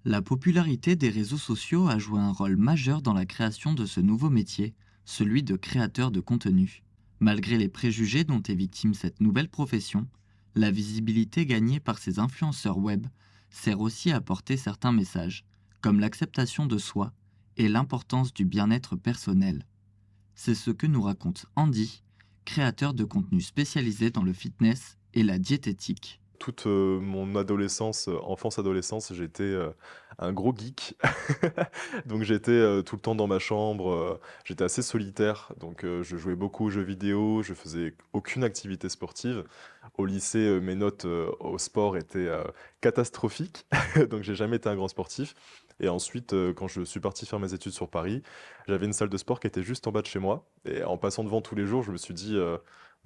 La popularité des réseaux sociaux a joué un rôle majeur dans la création de ce nouveau métier, celui de créateur de contenu. Malgré les préjugés dont est victime cette nouvelle profession, la visibilité gagnée par ces influenceurs web sert aussi à porter certains messages, comme l'acceptation de soi et l'importance du bien-être personnel. C'est ce que nous raconte Andy, créateur de contenu spécialisé dans le fitness et la diététique. Toute, mon adolescence, enfance-adolescence, j'étais, un gros geek. Donc j'étais, tout le temps dans ma chambre, j'étais assez solitaire, donc je jouais beaucoup aux jeux vidéo, je faisais aucune activité sportive. Au lycée, mes notes, au sport étaient, catastrophiques, donc j'ai jamais été un grand sportif et ensuite, quand je suis parti faire mes études sur Paris, j'avais une salle de sport qui était juste en bas de chez moi et en passant devant tous les jours, je me suis dit,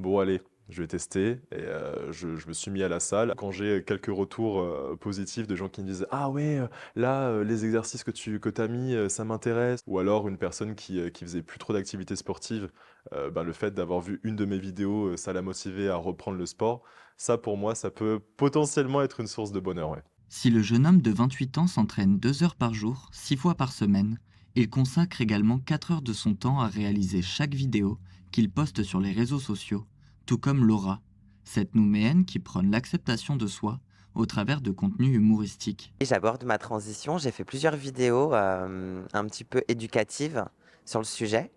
«Bon allez, je vais tester» et je me suis mis à la salle. Quand j'ai quelques retours, positifs de gens qui me disent: «Ah ouais, là, les exercices que tu as mis, ça m'intéresse» ou alors une personne qui faisait plus trop d'activités sportives, ben, le fait d'avoir vu une de mes vidéos, ça l'a motivé à reprendre le sport. Ça, pour moi, ça peut potentiellement être une source de bonheur, ouais. Si le jeune homme de 28 ans s'entraîne 2 heures par jour, 6 fois par semaine, il consacre également 4 heures de son temps à réaliser chaque vidéo qu'il poste sur les réseaux sociaux, tout comme Laura, cette Nouméenne qui prône l'acceptation de soi au travers de contenus humoristiques. Et j'aborde ma transition. J'ai fait plusieurs vidéos, un petit peu éducatives sur le sujet.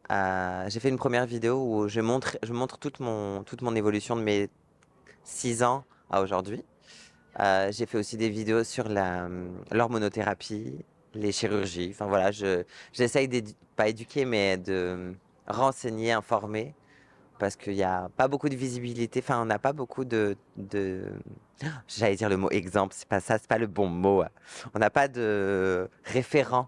J'ai fait une première vidéo où je montre toute mon évolution de mes 6 ans à aujourd'hui. J'ai fait aussi des vidéos sur l'hormonothérapie, les chirurgies, enfin voilà, j'essaye pas éduquer, mais de renseigner, informer, parce qu'il y a pas beaucoup de visibilité, enfin on n'a pas beaucoup j'allais dire le mot exemple, c'est pas ça, c'est pas le bon mot. On n'a pas de référent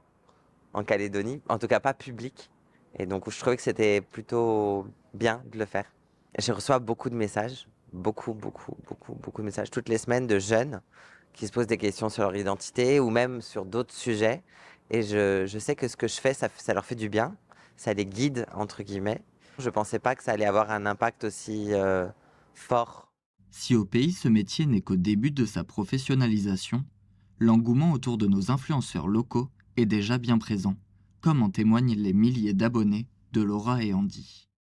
en Calédonie, en tout cas pas public. Et donc je trouvais que c'était plutôt bien de le faire. Et je reçois beaucoup de messages, beaucoup, beaucoup, beaucoup, beaucoup de messages toutes les semaines de jeunes qui se posent des questions sur leur identité ou même sur d'autres sujets. Et je sais que ce que je fais, ça leur fait du bien, ça les guide, entre guillemets. Je pensais pas que ça allait avoir un impact aussi fort. Si au pays ce métier n'est qu'au début de sa professionnalisation, l'engouement autour de nos influenceurs locaux est déjà bien présent, comme en témoignent les milliers d'abonnés de Laura et Andy.